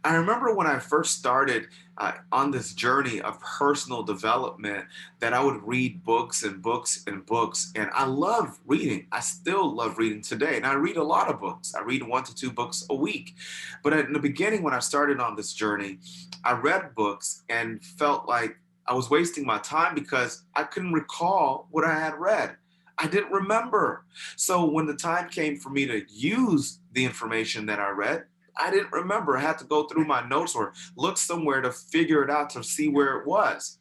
I remember when I first started on this journey of personal development that I would read books and books and books. And I love reading. I still love reading today. And I read a lot of books. I read 1 to 2 books a week. But in the beginning, when I started on this journey, I read books and felt like I was wasting my time because I couldn't recall what I had read. I didn't remember. So when the time came for me to use the information that I read, I didn't remember. I had to go through my notes or look somewhere to figure it out to see where it was.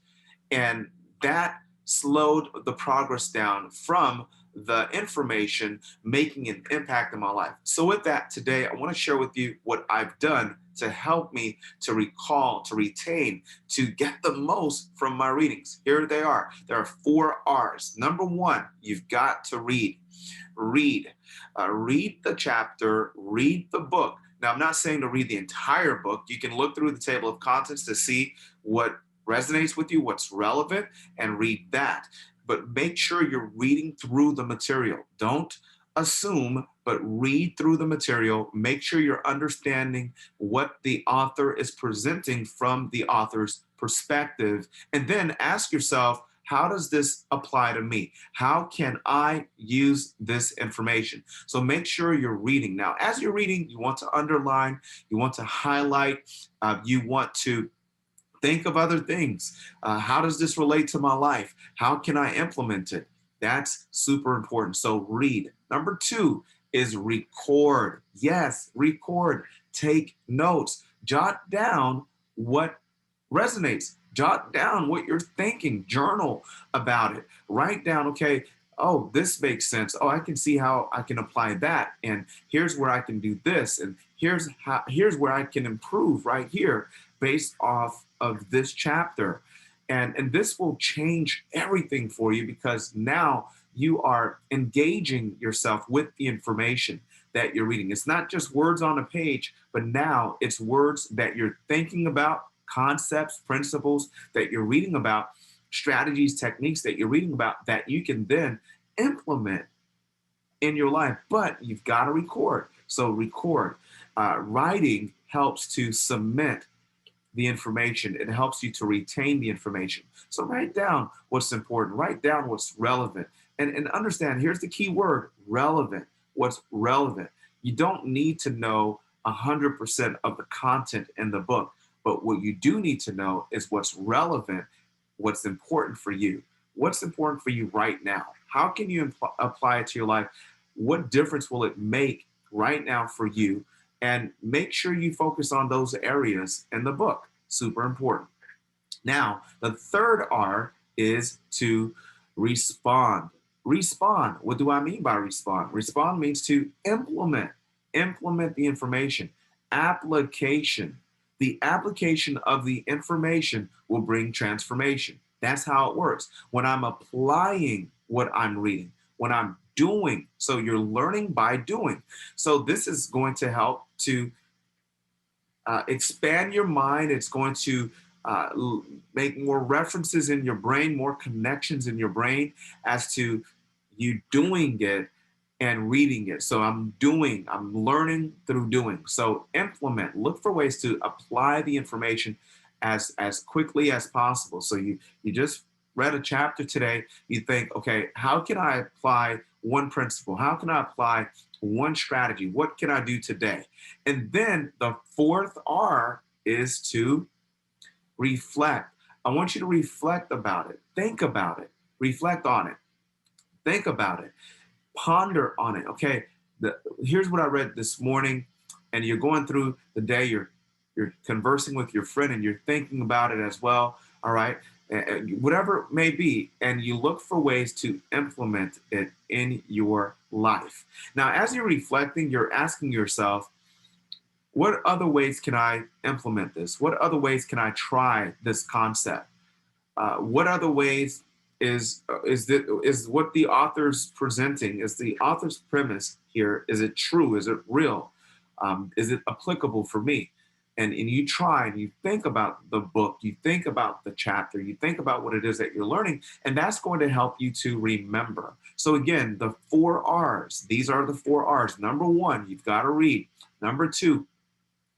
And that slowed the progress down from the information making an impact in my life. So, with that, today I want to share with you what I've done to help me to recall, to retain, to get the most from my readings. Here they are. There are 4 R's. Number one, you've got to read. Read. Read the chapter, read the book. Now, I'm not saying to read the entire book. You can look through the table of contents to see what resonates with you, what's relevant, and read that. But make sure you're reading through the material. Don't assume, but read through the material. Make sure you're understanding what the author is presenting from the author's perspective. And then ask yourself, how does this apply to me? How can I use this information? So make sure you're reading. Now, as you're reading, you want to underline, you want to highlight, you want to think of other things. How does this relate to my life? How can I implement it? That's super important. So read. Number two is record. Yes, record. Take notes. Jot down what resonates. Jot down what you're thinking. Journal about it. Write down, okay, oh, this makes sense. Oh, I can see how I can apply that. And here's where I can do this. And here's where I can improve right here based off of this chapter. And this will change everything for you because now you are engaging yourself with the information that you're reading. It's not just words on a page, but now it's words that you're thinking about, concepts, principles that you're reading about, strategies, techniques that you're reading about that you can then implement in your life. But you've got to record. So record. Writing helps to cement the information. It helps you to retain the information. So write down what's important, write down what's relevant, and understand, here's the key word, relevant. What's relevant. You don't need to know 100% of the content in the book, but what you do need to know is what's relevant, what's important for you. What's important for you right now? How can you apply it to your life? What difference will it make right now for you? And make sure you focus on those areas in the book. Super important. Now, the third R is to respond. Respond. What do I mean by respond? Respond means to implement. Implement the information. Application. The application of the information will bring transformation. That's how it works. When I'm applying what I'm reading, when I'm doing, so you're learning by doing. So this is going to help to expand your mind. It's going to make more references in your brain, more connections in your brain as to you doing it and reading it. So I'm learning through doing. So implement, look for ways to apply the information as quickly as possible. So you just read a chapter today, you think, okay, how can I apply one principle? How can I apply one strategy? What can I do today? And then the fourth R is to reflect. I want you to reflect about it. Think about it. Reflect on it. Think about it. Ponder on it. Okay, here's what I read this morning, and you're going through the day, you're conversing with your friend and you're thinking about it as well. All right, whatever it may be, and you look for ways to implement it in your life. Now, as you're reflecting, you're asking yourself, what other ways can I implement this? What other ways can I try this concept? What other ways is what the author's presenting? Is the author's premise here? Is it true? Is it real? Is it applicable for me? And you try and you think about the book, you think about the chapter, you think about what it is that you're learning, and that's going to help you to remember. So again, the 4 R's, these are the 4 R's. Number one, you've got to read. Number two,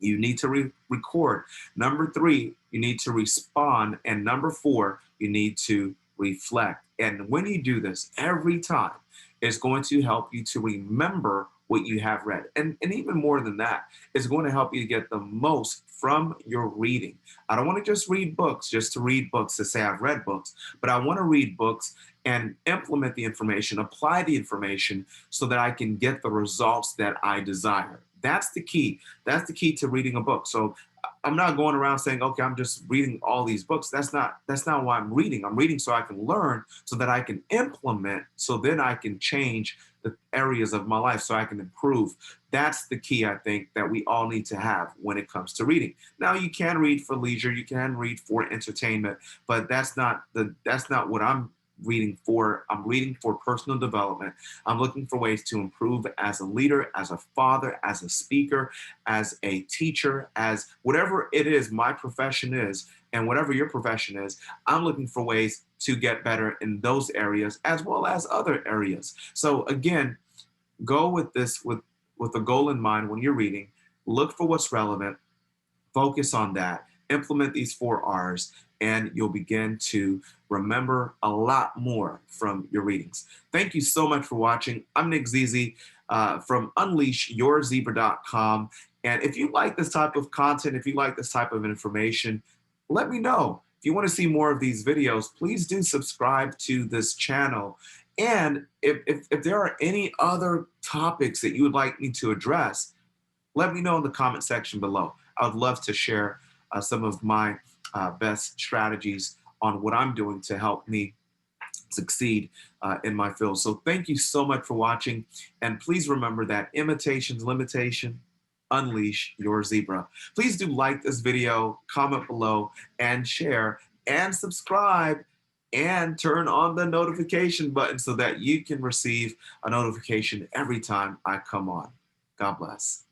You need to record. Number three, you need to respond. And number four, you need to reflect. And when you do this every time, it's going to help you to remember what you have read. And even more than that, it's going to help you to get the most from your reading. I don't want to just read books, just to read books to say I've read books, but I want to read books and implement the information, apply the information so that I can get the results that I desire. That's the key. That's the key to reading a book. So I'm not going around saying, okay, I'm just reading all these books. That's not why I'm reading. I'm reading so I can learn, so that I can implement, so then I can change the areas of my life so I can improve. That's the key, I think, that we all need to have when it comes to reading. Now, you can read for leisure, you can read for entertainment, but that's not what I'm reading for. I'm reading for personal development. I'm looking for ways to improve as a leader, as a father, as a speaker, as a teacher, as whatever it is my profession is, and whatever your profession is. I'm looking for ways to get better in those areas as well as other areas. So again, go with this with a goal in mind when you're reading. Look for what's relevant, focus on that, implement these 4 R's, and you'll begin to remember a lot more from your readings. Thank you so much for watching. I'm Nick Zizi from UnleashYourZebra.com. And if you like this type of content, if you like this type of information, let me know. If you want to see more of these videos, please do subscribe to this channel. And if there are any other topics that you would like me to address, let me know in the comment section below. I would love to share some of my best strategies on what I'm doing to help me succeed in my field. So thank you so much for watching. And please remember that imitation's limitation. Unleash your zebra. Please do like this video, comment below, and share, and subscribe, and turn on the notification button so that you can receive a notification every time I come on. God bless.